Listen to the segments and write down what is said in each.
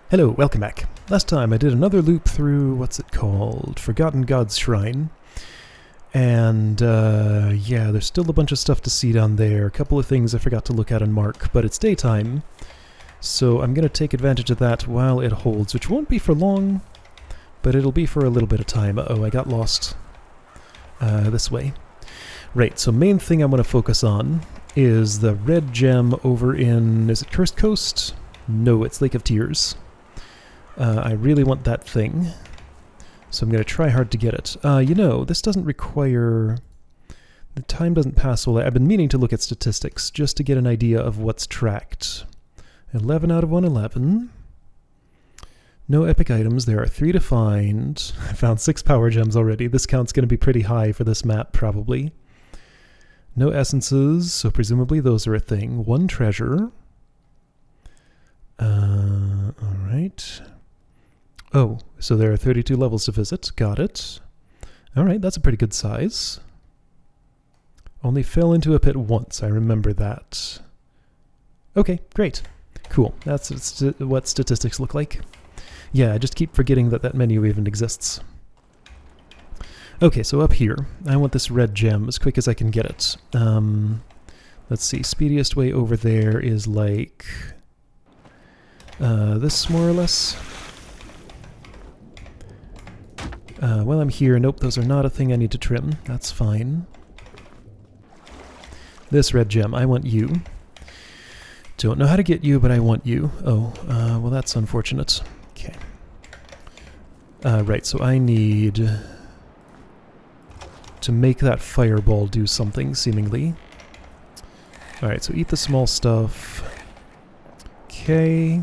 Hello, welcome back. Last time I did another loop through, what's it called? Forgotten God's Shrine. And, yeah, there's still a bunch of stuff to see down there. A couple of things I forgot to look at and mark, but it's daytime. So I'm going to take advantage of that while it holds, which won't be for long, but it'll be for a little bit of time. Uh-oh, I got lost. This way. Right, so main thing I want to focus on is the red gem over in, is it Cursed Coast? No, it's Lake of Tears. I really want that thing, so I'm going to try hard to get it. You know, this doesn't require... The time doesn't pass well. I've been meaning to look at statistics just to get an idea of what's tracked. 11 out of 111. No epic items. There are 3 to find. I found 6 power gems already. This count's going to be pretty high for this map, probably. No essences, so presumably those are a thing. 1 treasure. Alright. Oh, so there are 32 levels to visit. Got it. Alright, that's a pretty good size. Only fell into a pit once, I remember that. Okay, great. Cool. That's what statistics look like. Yeah, I just keep forgetting that that menu even exists. Okay, so up here, I want this red gem as quick as I can get it. Let's see, speediest way over there is like... this, more or less. While I'm here, nope, those are not a thing I need to trim. That's fine. This red gem, I want you. Don't know how to get you, but I want you. Oh, well that's unfortunate. Okay. Right, so I need to make that fireball do something, seemingly. Alright, so eat the small stuff. Okay.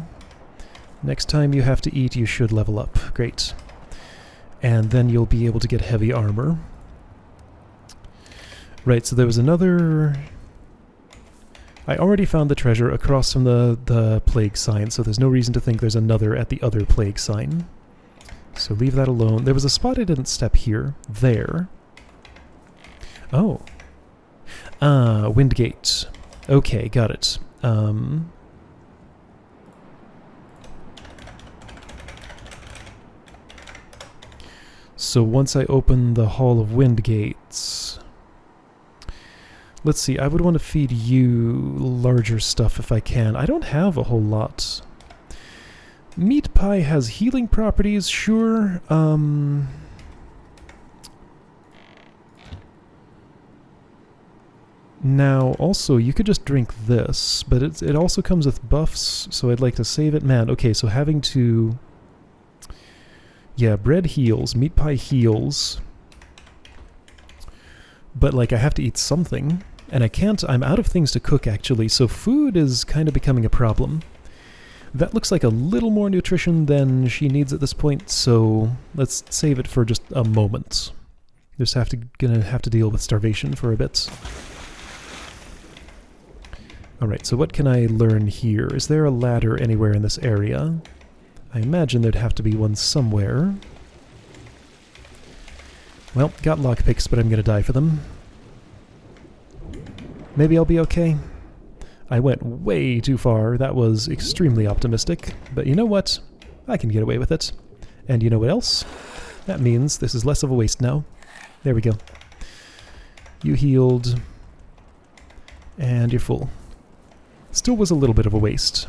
Next time you have to eat, you should level up. Great. And then you'll be able to get heavy armor. Right, so there was another... I already found the treasure across from the plague sign, so there's no reason to think there's another at the other plague sign. So leave that alone. There was a spot I didn't step here. There. Oh. Windgate. Okay, got it. So once I open the Hall of Windgates... Let's see, I would want to feed you larger stuff if I can. I don't have a whole lot. Meat pie has healing properties, sure. Now, also, you could just drink this, but it also comes with buffs, so I'd like to save it. Man, okay, so having to... Yeah, bread heals, meat pie heals. But, like, I have to eat something. And I can't, I'm out of things to cook, actually, so food is kind of becoming a problem. That looks like a little more nutrition than she needs at this point, so let's save it for just a moment. Just gonna have to deal with starvation for a bit. Alright, so what can I learn here? Is there a ladder anywhere in this area? I imagine there'd have to be one somewhere. Well, got lockpicks, but I'm gonna die for them. Maybe I'll be okay. I went way too far. That was extremely optimistic. But you know what? I can get away with it. And you know what else? That means this is less of a waste now. There we go. You healed. And you're full. Still was a little bit of a waste.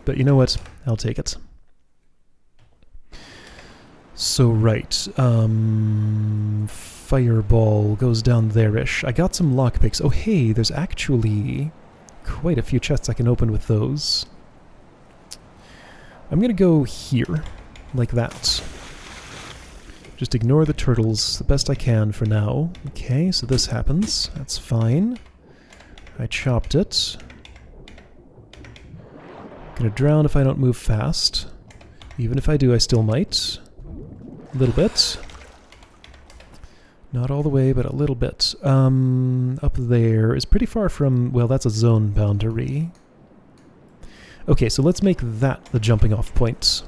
But you know what? I'll take it. So, right. Fireball goes down there-ish. I got some lockpicks. Oh, hey, there's actually quite a few chests I can open with those. I'm gonna go here, like that. Just ignore the turtles the best I can for now. Okay, so this happens. That's fine. I chopped it. Gonna drown if I don't move fast. Even if I do, I still might. A little bit. Not all the way, but a little bit. Up there is pretty far from... Well, that's a zone boundary. Okay, so let's make that the jumping off point.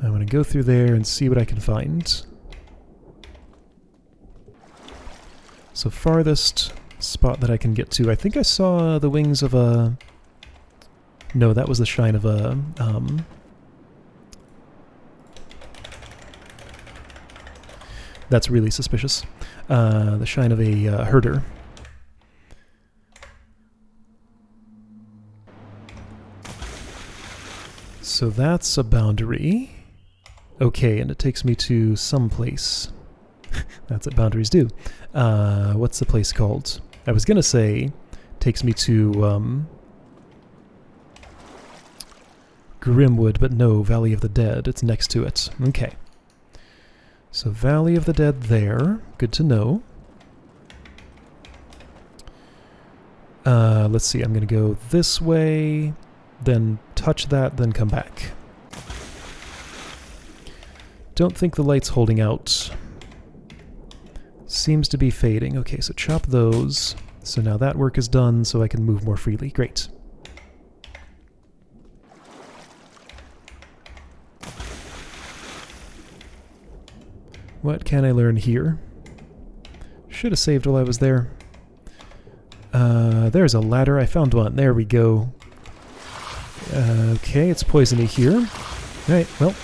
I want to go through there and see what I can find. So farthest spot that I can get to. I think I saw the wings of a... No, that was the shine of a... That's really suspicious. The shine of a herder. So that's a boundary. Okay, and it takes me to some place. That's what boundaries do. What's the place called? I was gonna say, takes me to Grimwood, but no, Valley of the Dead. It's next to it. Okay. So Valley of the Dead there. Good to know. Let's see, I'm gonna go this way, then touch that, then come back. Don't think the light's holding out. Seems to be fading. Okay, so chop those. So now that work is done, so I can move more freely. Great. What can I learn here? Should have saved while I was there. There's a ladder. I found one. There we go. Okay, it's poisony here. Alright, well,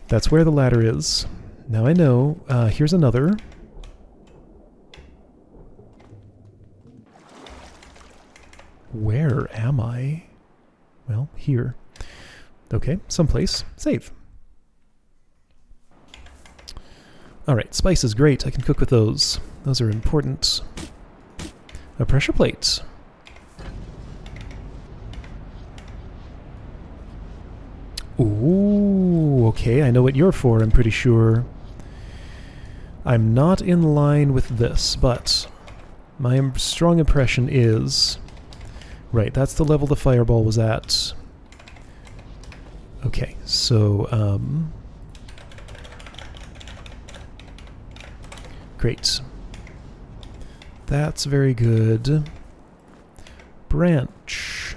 that's where the ladder is. Now I know. Here's another. Where am I? Well, here. Okay, someplace. Save. Alright, spice is great. I can cook with those. Those are important. A pressure plate. Ooh, okay, I know what you're for, I'm pretty sure. I'm not in line with this, but my strong impression is... Right, that's the level the fireball was at. Okay, so, great. That's very good. Branch.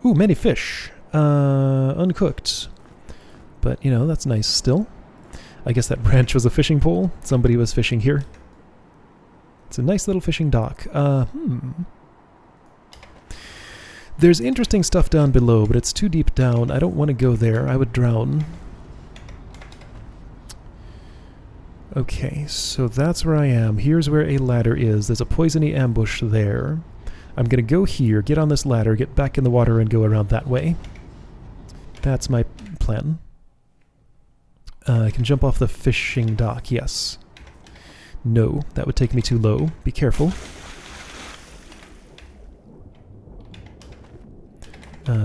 Ooh, many fish. Uncooked. But, you know, that's nice still. I guess that branch was a fishing pole. Somebody was fishing here. It's a nice little fishing dock. There's interesting stuff down below, but it's too deep down. I don't want to go there. I would drown. Okay, so that's where I am. Here's where a ladder is. There's a poisony ambush there. I'm going to go here, get on this ladder, get back in the water, and go around that way. That's my plan. I can jump off the fishing dock, yes. No, that would take me too low. Be careful.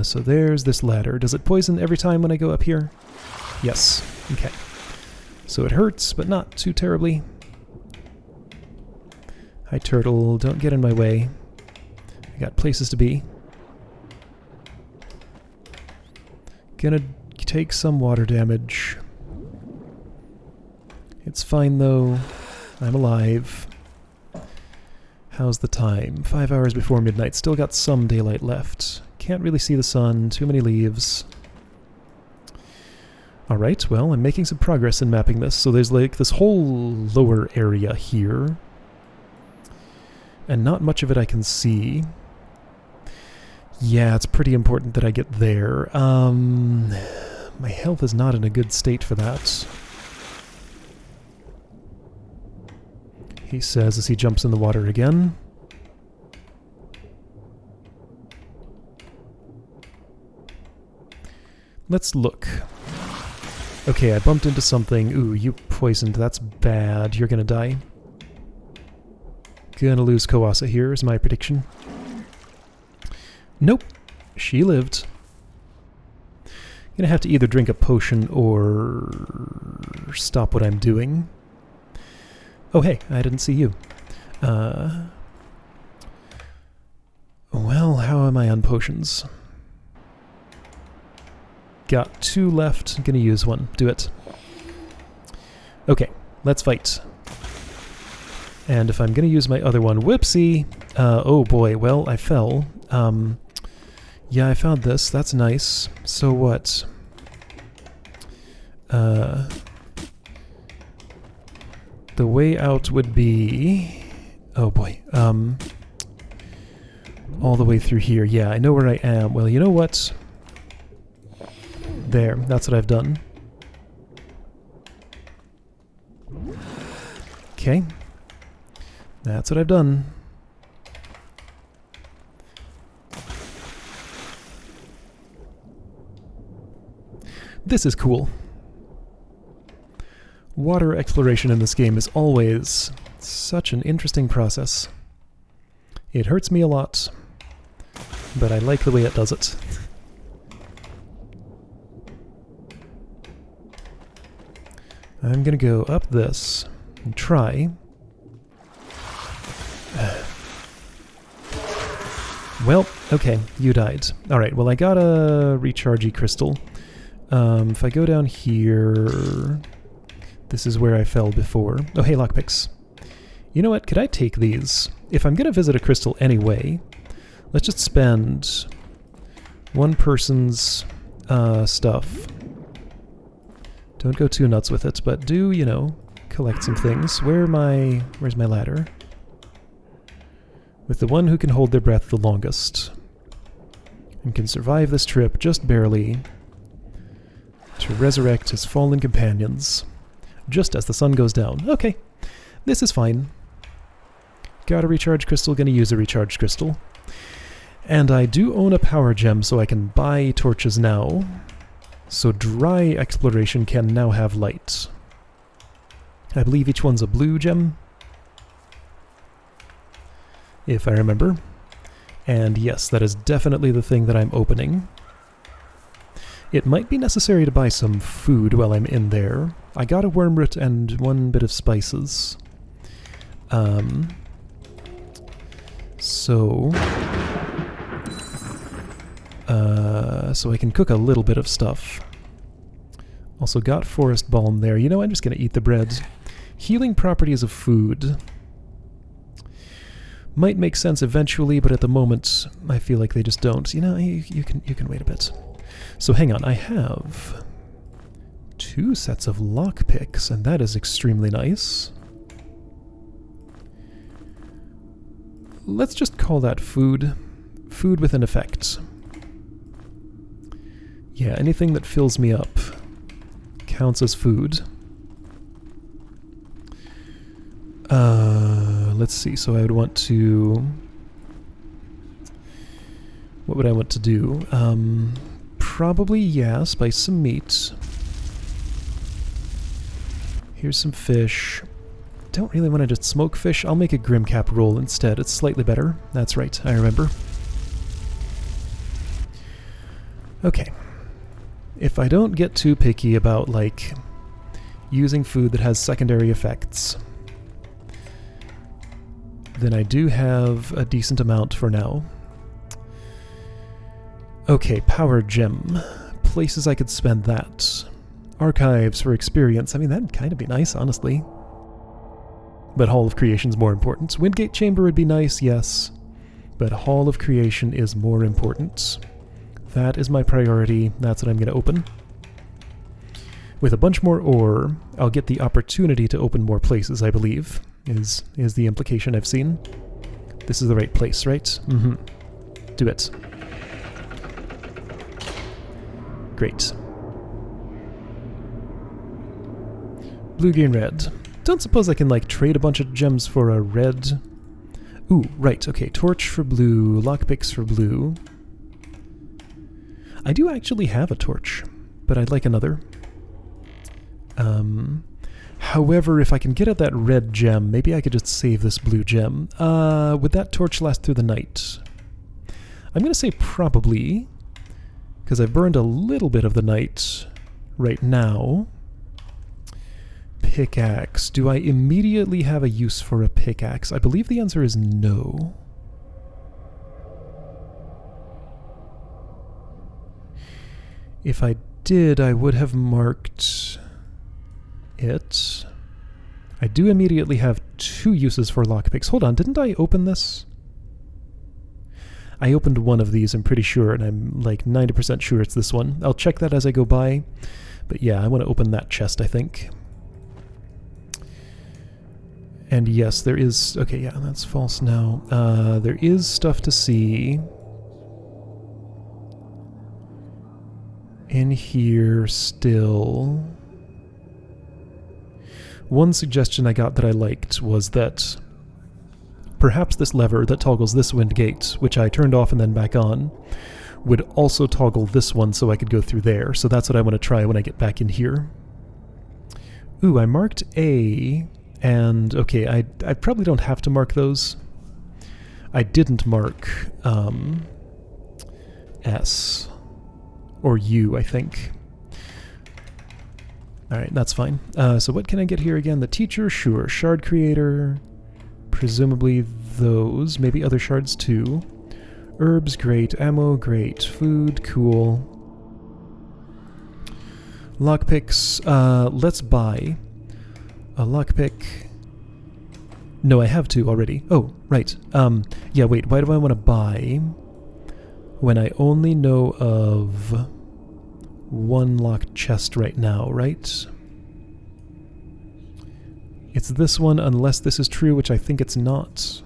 So there's this ladder. Does it poison every time when I go up here? Yes. Okay. So it hurts, but not too terribly. Hi, turtle. Don't get in my way. I got places to be. Gonna take some water damage. It's fine, though. I'm alive. How's the time? 5 hours before midnight. Still got some daylight left. Can't really see the sun. Too many leaves. Alright, well, I'm making some progress in mapping this. So there's like this whole lower area here. And not much of it I can see. Yeah, it's pretty important that I get there. My health is not in a good state for that. He says as he jumps in the water again. Let's look. Okay, I bumped into something. Ooh, you poisoned. That's bad. You're gonna die. Gonna lose Kawasa here is my prediction. Nope. She lived. Gonna have to either drink a potion or stop what I'm doing. Oh hey, I didn't see you. Well, how am I on potions? Got 2 left. Gonna use one. Do it. Okay, let's fight. And if I'm gonna use my other one, whoopsie! Oh boy, well, I fell. Yeah, I found this. That's nice. So what? The way out would be... Oh boy. all the way through here. Yeah, I know where I am. Well, you know what? There, that's what I've done. Okay. That's what I've done. This is cool. Water exploration in this game is always such an interesting process. It hurts me a lot, but I like the way it does it. I'm gonna go up this and try. Well, okay, you died. Alright, well I got a rechargey crystal. If I go down here... This is where I fell before. Oh, hey, lockpicks. You know what? Could I take these? If I'm going to visit a crystal anyway, let's just spend one person's stuff. Don't go too nuts with it, but do, you know, collect some things. Where's my ladder? With the one who can hold their breath the longest and can survive this trip just barely to resurrect his fallen companions. Just as the sun goes down. Okay, this is fine. Got a recharge crystal, gonna use a recharge crystal. And I do own a power gem, so I can buy torches now. So dry exploration can now have light. I believe each one's a blue gem, if I remember. And yes, that is definitely the thing that I'm opening. It might be necessary to buy some food while I'm in there. I got a wormroot and one bit of spices. So I can cook a little bit of stuff. Also got forest balm there. You know, I'm just going to eat the bread. Healing properties of food might make sense eventually, but at the moment I feel like they just don't. You know, you can wait a bit. So hang on, I have 2 sets of lockpicks, and that is extremely nice. Let's just call that food. Food with an effect. Yeah, anything that fills me up counts as food. Let's see, so I would want to... What would I want to do? Probably, yeah, spice some meat. Here's some fish. Don't really want to just smoke fish. I'll make a Grimcap roll instead. It's slightly better. That's right, I remember. Okay. If I don't get too picky about, like, using food that has secondary effects, then I do have a decent amount for now. Okay, power gem. Places I could spend that. Archives for experience. I mean, that'd kind of be nice, honestly. But Hall of Creation's more important. Windgate Chamber would be nice, yes. But Hall of Creation is more important. That is my priority. That's what I'm going to open. With a bunch more ore, I'll get the opportunity to open more places, I believe, is the implication I've seen. This is the right place, right? Mm-hmm. Do it. Great. Blue, green, red. Don't suppose I can, like, trade a bunch of gems for a red... Ooh, right, okay. Torch for blue, lockpicks for blue. I do actually have a torch, but I'd like another. However, if I can get at that red gem, maybe I could just save this blue gem. Would that torch last through the night? I'm going to say probably, because I've burned a little bit of the night right now. Pickaxe. Do I immediately have a use for a pickaxe? I believe the answer is no. If I did, I would have marked it. I do immediately have 2 uses for lockpicks. Hold on, didn't I open this? I opened one of these, I'm pretty sure, and I'm like 90% sure it's this one. I'll check that as I go by. But yeah, I want to open that chest, I think. And yes, there is... Okay, yeah, that's false now. There is stuff to see in here still. One suggestion I got that I liked was that perhaps this lever that toggles this wind gate, which I turned off and then back on, would also toggle this one so I could go through there. So that's what I want to try when I get back in here. Ooh, I marked A, and okay, I probably don't have to mark those. I didn't mark S or U, I think. Alright, that's fine. So what can I get here again? The teacher? Sure. Shard creator. Presumably those. Maybe other shards too. Herbs, great. Ammo, great. Food, cool. Lockpicks. Let's buy a lockpick. No, I have two already. Oh, right. Yeah, wait. Why do I want to buy when I only know of one locked chest right now, right? It's this one, unless this is true, which I think it's not.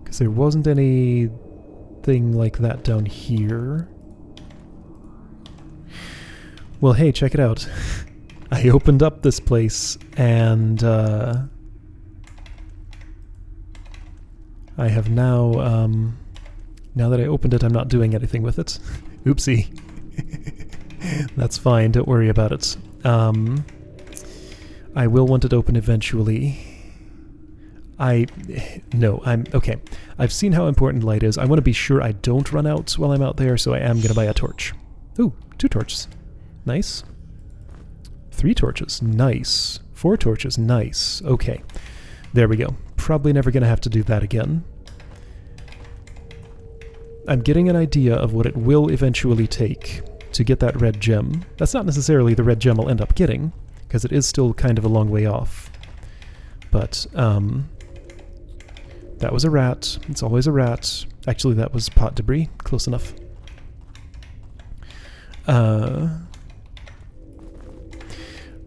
Because there wasn't anything like that down here. Well, hey, check it out. I opened up this place, and I have now, now that I opened it, I'm not doing anything with it. Oopsie. That's fine, don't worry about it. I will want it open eventually. No, okay. I've seen how important light is. I want to be sure I don't run out while I'm out there, so I am going to buy a torch. Ooh, 2 torches. Nice. 3 torches. Nice. 4 torches. Nice. Okay. There we go. Probably never going to have to do that again. I'm getting an idea of what it will eventually take to get that red gem. That's not necessarily the red gem I'll end up getting, because it is still kind of a long way off. But, that was a rat. It's always a rat. Actually, that was pot debris. Close enough.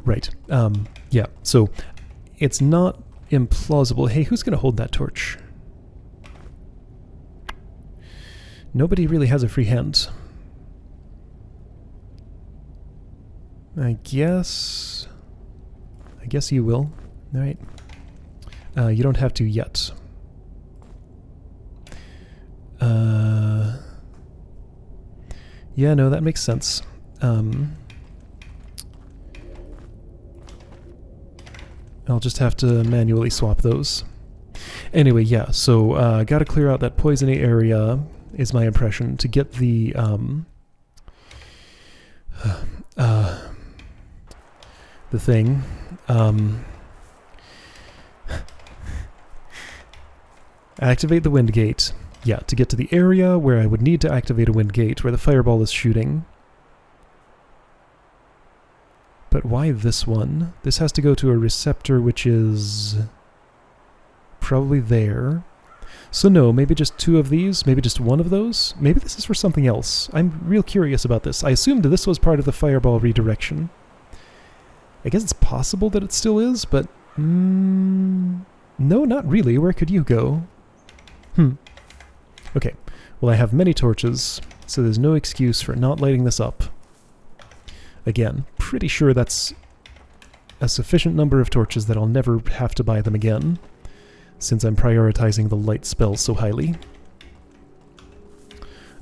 Right. Yeah, so it's not implausible. Hey, who's going to hold that torch? Nobody really has a free hand. I guess you will. All right. You don't have to yet. Yeah, no, that makes sense. I'll just have to manually swap those. Anyway, yeah, so gotta clear out that poisony area, is my impression, to get the thing. Activate the wind gate. Yeah, to get to the area where I would need to activate a wind gate, where the fireball is shooting. But why this one? This has to go to a receptor which is probably there. So no, maybe just 2 of these, maybe just 1 of those? Maybe this is for something else. I'm real curious about this. I assumed this was part of the fireball redirection. I guess it's possible that it still is, but... no, not really. Where could you go? Okay. Well, I have many torches, so there's no excuse for not lighting this up. Again, pretty sure that's a sufficient number of torches that I'll never have to buy them again, since I'm prioritizing the light spells so highly.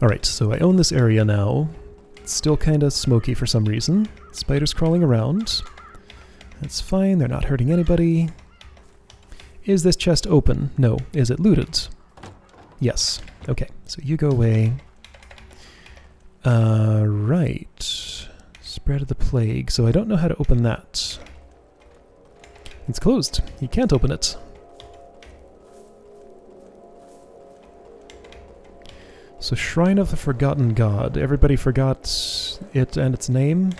Alright, so I own this area now. It's still kinda smoky for some reason. Spiders crawling around. That's fine, they're not hurting anybody. Is this chest open? No. Is it looted? Yes. Okay, so you go away. Right. Spread of the plague. So I don't know how to open that. It's closed. You can't open it. So Shrine of the Forgotten God. Everybody forgot it and its name.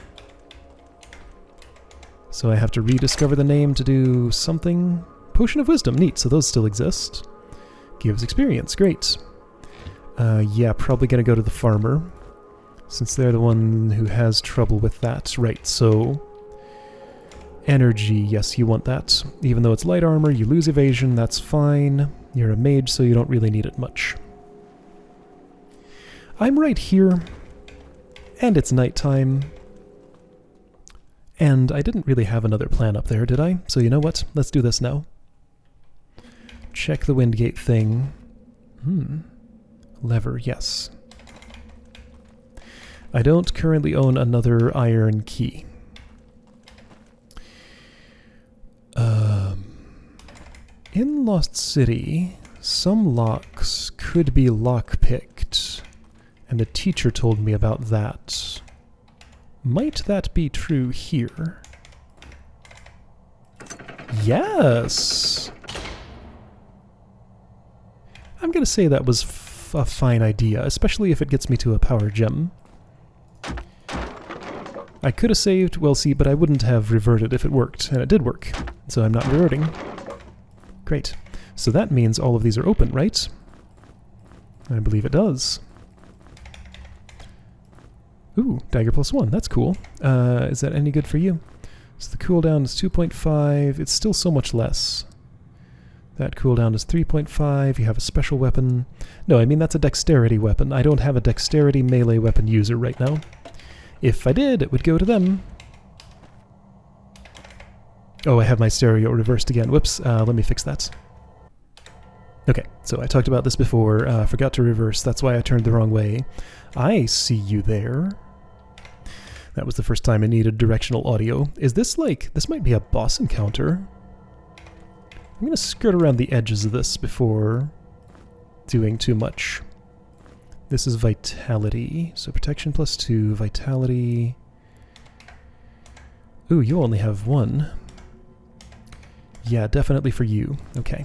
So I have to rediscover the name to do something. Potion of Wisdom. Neat. So those still exist. Gives experience. Great. Yeah, probably gonna go to the farmer, since they're the one who has trouble with that. Right, so... Energy, yes, you want that. Even though it's light armor, you lose evasion, that's fine. You're a mage, so you don't really need it much. I'm right here, and it's nighttime. And I didn't really have another plan up there, did I? So you know what? Let's do this now. Check the Windgate thing. Lever, yes. I don't currently own another iron key. In Lost City, some locks could be lockpicked, and the teacher told me about that. Might that be true here? Yes! I'm gonna say that was a fine idea, especially if it gets me to a power gem. I could have saved, well see, but I wouldn't have reverted if it worked, and it did work, so I'm not reverting. Great. So that means all of these are open, right? I believe it does. Ooh, dagger +1, that's cool. Is that any good for you? So the cooldown is 2.5, it's still so much less. That cooldown is 3.5, you have a special weapon. No, I mean that's a dexterity weapon. I don't have a dexterity melee weapon user right now. If I did, it would go to them. Oh, I have my stereo reversed again. Whoops, let me fix that. Okay, so I talked about this before, forgot to reverse, that's why I turned the wrong way. I see you there. That was the first time I needed directional audio. Is this like, this might be a boss encounter. I'm gonna skirt around the edges of this before doing too much. This is Vitality, so Protection +2, Vitality... Ooh, you only have 1. Yeah, definitely for you. Okay.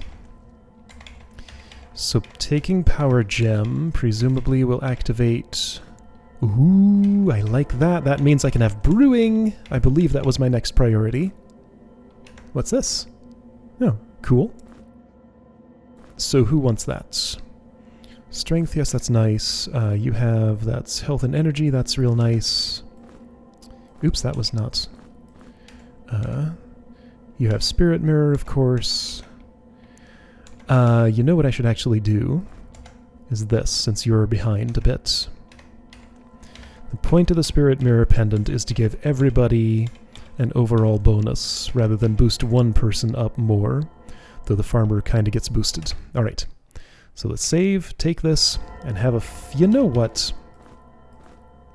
So taking Power Gem presumably will activate... Ooh, I like that. That means I can have Brewing. I believe that was my next priority. What's this? Oh, cool. So who wants that? Strength, yes, that's nice. You have, that's Health and Energy, that's real nice. Oops, that was not... You have Spirit Mirror, of course. You know what I should actually do is this, since you're behind a bit. The point of the Spirit Mirror pendant is to give everybody an overall bonus, rather than boost one person up more, though the farmer kind of gets boosted. Alright, so let's save, take this, and have a you know what?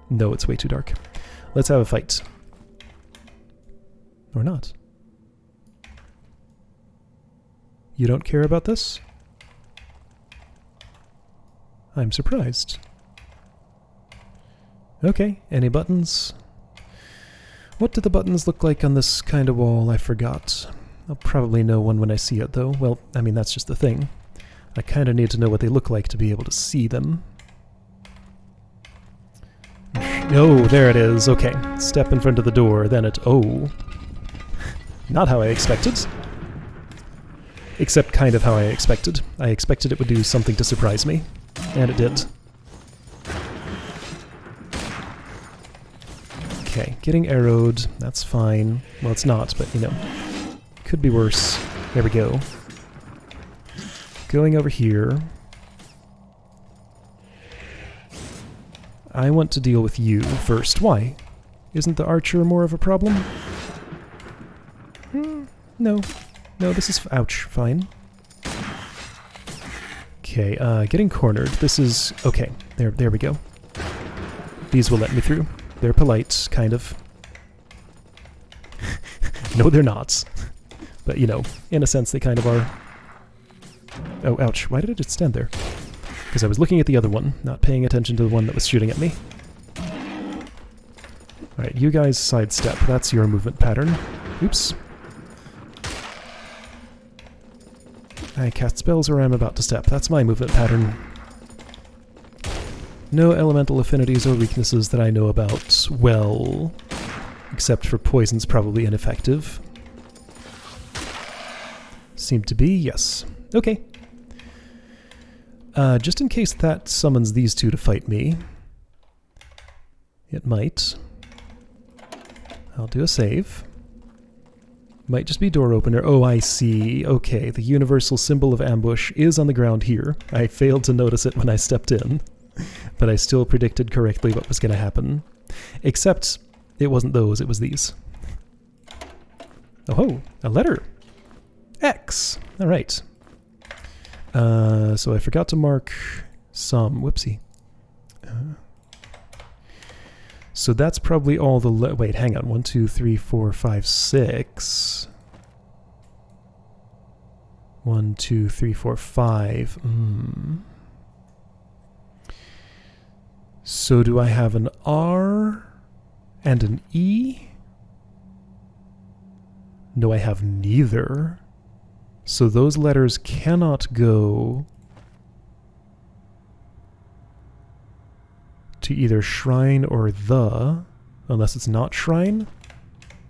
No, it's way too dark. Let's have a fight. Or not. You don't care about this? I'm surprised. Okay, any buttons? What do the buttons look like on this kind of wall? I forgot. I'll probably know one when I see it, though. Well, I mean, that's just the thing. I kind of need to know what they look like to be able to see them. Oh, there it is. Okay, step in front of the door, then it... Oh. Not how I expected. Except kind of how I expected. I expected it would do something to surprise me. And it did. Okay, getting arrowed. That's fine. Well, it's not, but, you know. Could be worse. There we go. Going over here. I want to deal with you first. Why? Isn't the archer more of a problem? No. No, this is... Ouch. Fine. Okay, getting cornered. This is... Okay, there we go. These will let me through. They're polite, kind of. No, they're not. But, you know, in a sense, they kind of are. Oh, ouch. Why did I just stand there? Because I was looking at the other one, not paying attention to the one that was shooting at me. Alright, you guys sidestep. That's your movement pattern. Oops. I cast spells where I'm about to step. That's my movement pattern. No elemental affinities or weaknesses that I know about. Well, except for poison's probably ineffective. Seem to be, yes. Okay. Just in case that summons these two to fight me. It might. I'll do a save. Might just be door opener. Oh, I see. Okay, the universal symbol of ambush is on the ground here. I failed to notice it when I stepped in, but I still predicted correctly what was going to happen. Except it wasn't those, it was these. Oh, a letter. X. All right. So I forgot to mark some. Whoopsie. So that's probably all the... wait, hang on. 1, 2, 3, 4, 5, 6. 1, 2, 3, 4, 5. So do I have an R and an E? No, I have neither. So those letters cannot go to either shrine or the, unless it's not shrine.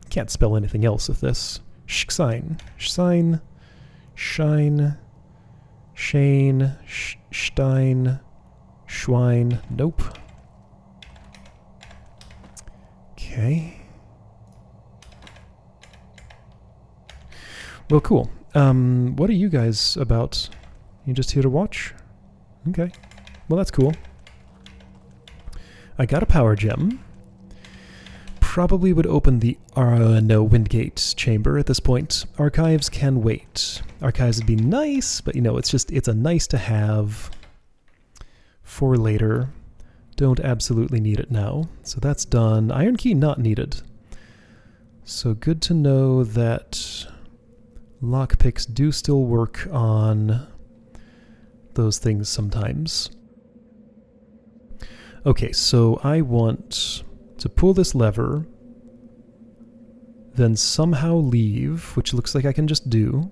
Can't spell anything else with this. Shsign, shsign, shine, shane, stein, schwein. Nope. Okay. Well, cool. What are you guys about? You just here to watch? Okay. Well, that's cool. I got a power gem. Probably would open the Windgate chamber at this point. Archives can wait. Archives would be nice, but you know, it's a nice to have for later. Don't absolutely need it now. So that's done. Iron key not needed. So good to know that lockpicks do still work on those things sometimes. Okay, so I want to pull this lever, then somehow leave, which looks like I can just do.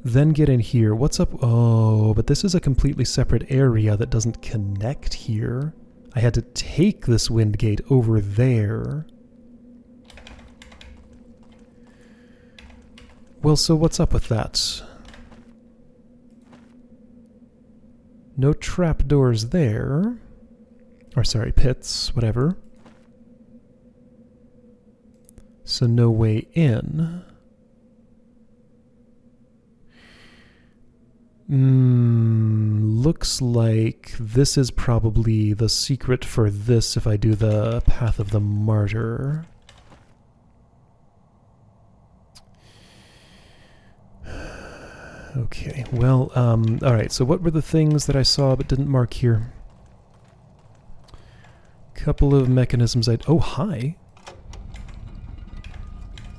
Then get in here. What's up? Oh, but this is a completely separate area that doesn't connect here. I had to take this Windgate over there. Well, so what's up with that? No trapdoors there. Or sorry, pits, whatever. So no way in. Looks like this is probably the secret for this if I do the Path of the Martyr. Okay, well, alright, so what were the things that I saw but didn't mark here? Couple of mechanisms oh, hi!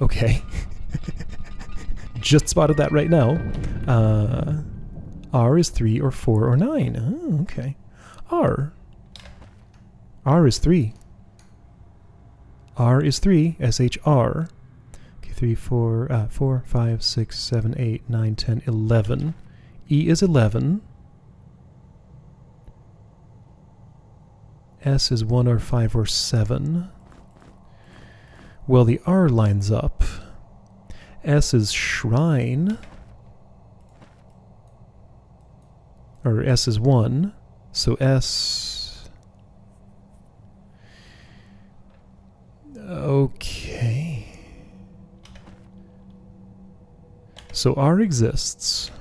Okay. Just spotted that right now. R is 3 or 4 or 9. Oh, okay. R is 3. R is 3, S-H-R. 3, 4, 5, 6, 7, 8, 9, 10, 11. E is 11. S is 1 or 5 or 7. Well, the R lines up. S is shrine. Or S is 1. So S... Okay. So R exists.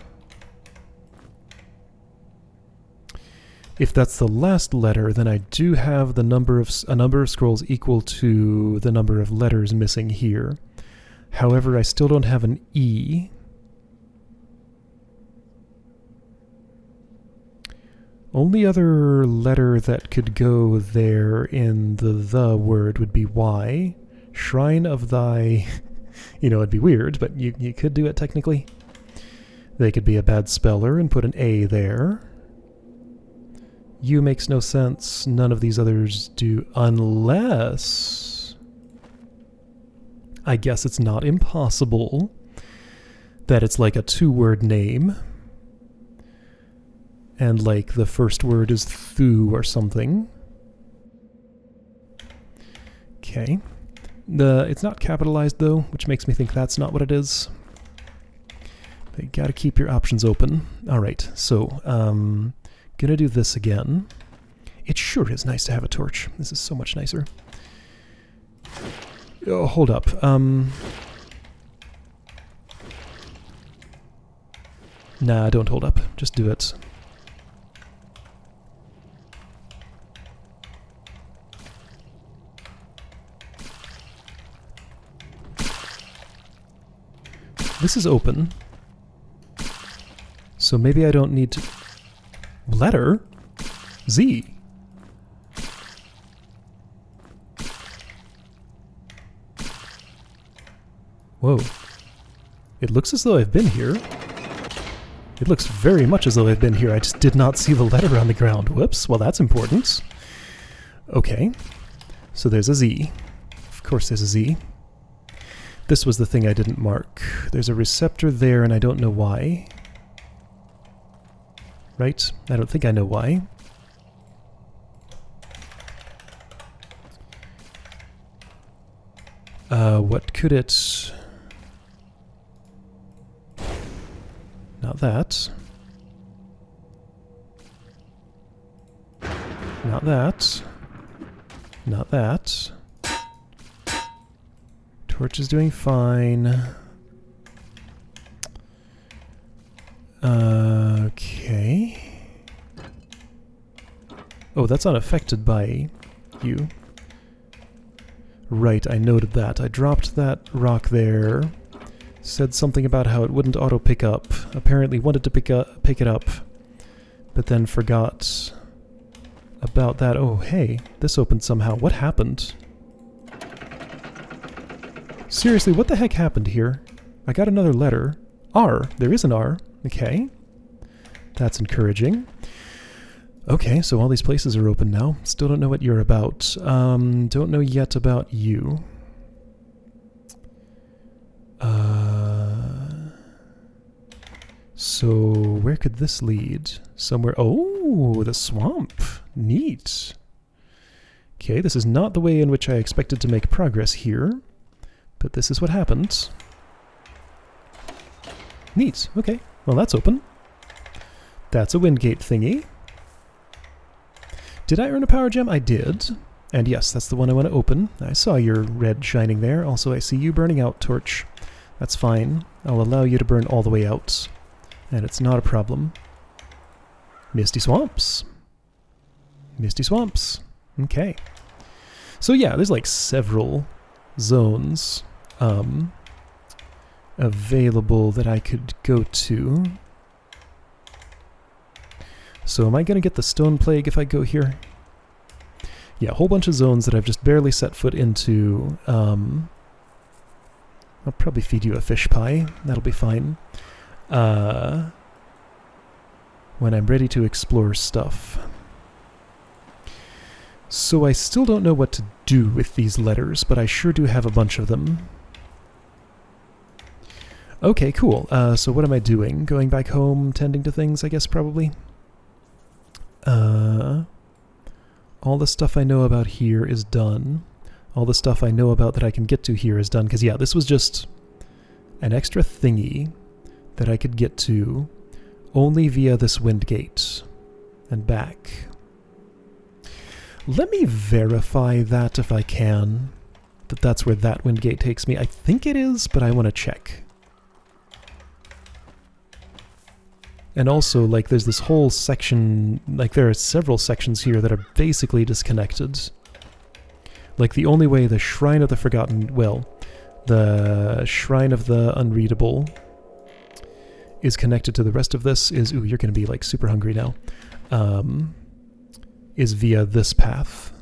If that's the last letter, then I do have the number of a number of scrolls equal to the number of letters missing here. However, I still don't have an E. Only other letter that could go there in the word would be Y. Shrine of thy... You know, it'd be weird, but you could do it technically. They could be a bad speller and put an A there. U makes no sense. None of these others do, unless... I guess it's not impossible that it's like a two-word name. And like the first word is thu or something. Okay. It's not capitalized though, which makes me think that's not what it is. But you gotta keep your options open. Alright, so, gonna do this again. It sure is nice to have a torch. This is so much nicer. Oh, hold up. Nah, don't hold up. Just do it. This is open. So maybe I don't need to... Letter? Z. Whoa. It looks as though I've been here. It looks very much as though I've been here. I just did not see the letter on the ground. Whoops. Well, that's important. Okay. So there's a Z. Of course there's a Z. This was the thing I didn't mark. There's a receptor there, and I don't know why. Right? I don't think I know why. What could it... Not that. Not that. Not that. Torch is doing fine. Okay. Oh, that's unaffected by you. Right, I noted that. I dropped that rock there. Said something about how it wouldn't auto-pick up. Apparently wanted to pick it up, but then forgot about that. Oh, hey, this opened somehow. What happened? Seriously, what the heck happened here? I got another letter. R. There is an R. Okay. That's encouraging. Okay, so all these places are open now. Still don't know what you're about. Don't know yet about you. So where could this lead? Somewhere... Oh, the swamp. Neat. Okay, this is not the way in which I expected to make progress here. But this is what happens. Neat. Okay. Well, that's open. That's a windgate thingy. Did I earn a power gem? I did. And yes, that's the one I want to open. I saw your red shining there. Also, I see you burning out, Torch. That's fine. I'll allow you to burn all the way out. And it's not a problem. Misty Swamps. Misty Swamps. Okay. So yeah, there's like several zones available that I could go to. So am I going to get the Stone Plague if I go here? Yeah, a whole bunch of zones that I've just barely set foot into. I'll probably feed you a fish pie. That'll be fine. When I'm ready to explore stuff. So I still don't know what to do with these letters, but I sure do have a bunch of them. Okay, cool. So what am I doing? Going back home, tending to things, I guess, probably? All the stuff I know about here is done. All the stuff I know about that I can get to here is done. Because, yeah, this was just an extra thingy that I could get to only via this windgate and back. Let me verify that if I can, that that's where that windgate takes me. I think it is, but I want to check. And also, like, there's this whole section, like, there are several sections here that are basically disconnected. Like, the only way the Shrine of the Forgotten, well, the Shrine of the Unreadable is connected to the rest of this is, ooh, you're going to be, like, super hungry now, is via this path.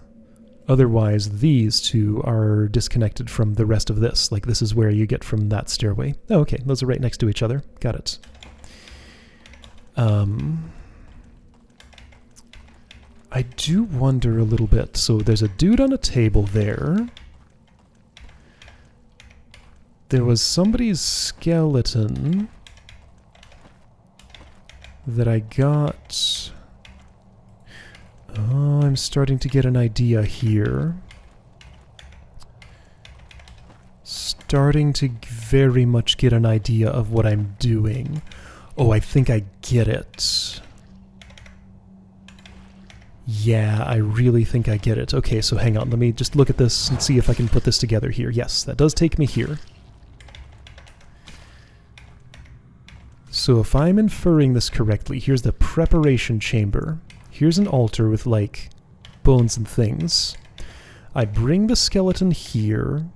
Otherwise, these two are disconnected from the rest of this. Like, this is where you get from that stairway. Oh, okay, those are right next to each other. Got it. I do wonder a little bit. So there's a dude on a table there. There was somebody's skeleton that I got. Oh, I'm starting to get an idea here. Starting to very much get an idea of what I'm doing. Oh, I think I get it. Yeah, I really think I get it. Okay, so hang on. Let me just look at this and see if I can put this together here. Yes, that does take me here. So if I'm inferring this correctly, here's the preparation chamber. Here's an altar with, like, bones and things. I'd bring the skeleton here,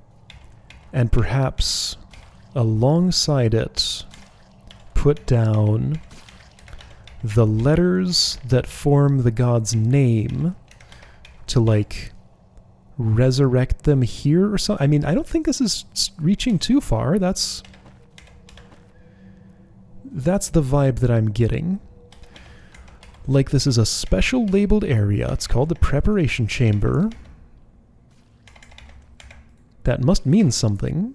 and perhaps alongside it, put down the letters that form the god's name to, like, resurrect them here or something. I mean, I don't think this is reaching too far. That's the vibe that I'm getting. Like, this is a special labeled area. It's called the preparation chamber. That must mean something,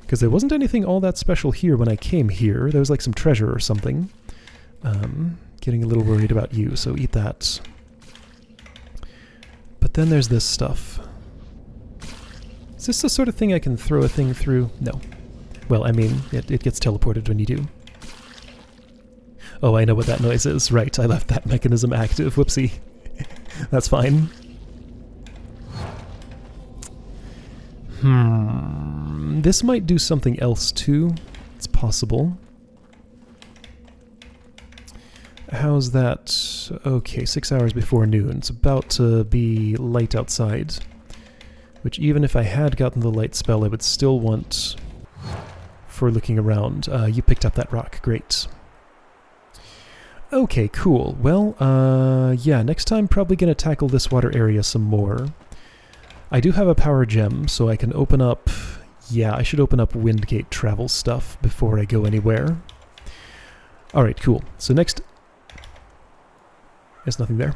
because there wasn't anything all that special here when I came here. There was like some treasure or something. Getting a little worried about you, so eat that. But then there's this stuff. Is this the sort of thing I can throw a thing through? No. Well, I mean, it gets teleported when you do. Oh, I know what that noise is. Right, I left that mechanism active. Whoopsie. That's fine. This might do something else too. It's possible. How's that? Okay, 6 hours before noon. It's about to be light outside. Which, even if I had gotten the light spell, I would still want for looking around. You picked up that rock. Great. Okay, cool. Well, yeah, next time probably gonna tackle this water area some more. I do have a power gem, so I can open up... Yeah, I should open up Windgate travel stuff before I go anywhere. Alright, cool. So next... There's nothing there.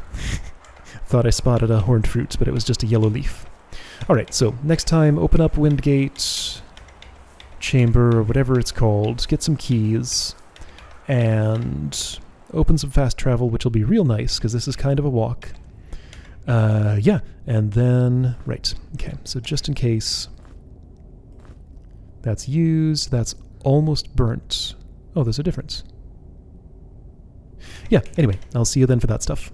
Thought I spotted a horned fruit, but it was just a yellow leaf. Alright, so next time, open up Windgate chamber, or whatever it's called, get some keys, and open some fast travel, which will be real nice, because this is kind of a walk. Yeah, and then... Right, okay, so just in case... That's used, that's almost burnt. Oh, there's a difference. Yeah, anyway, I'll see you then for that stuff.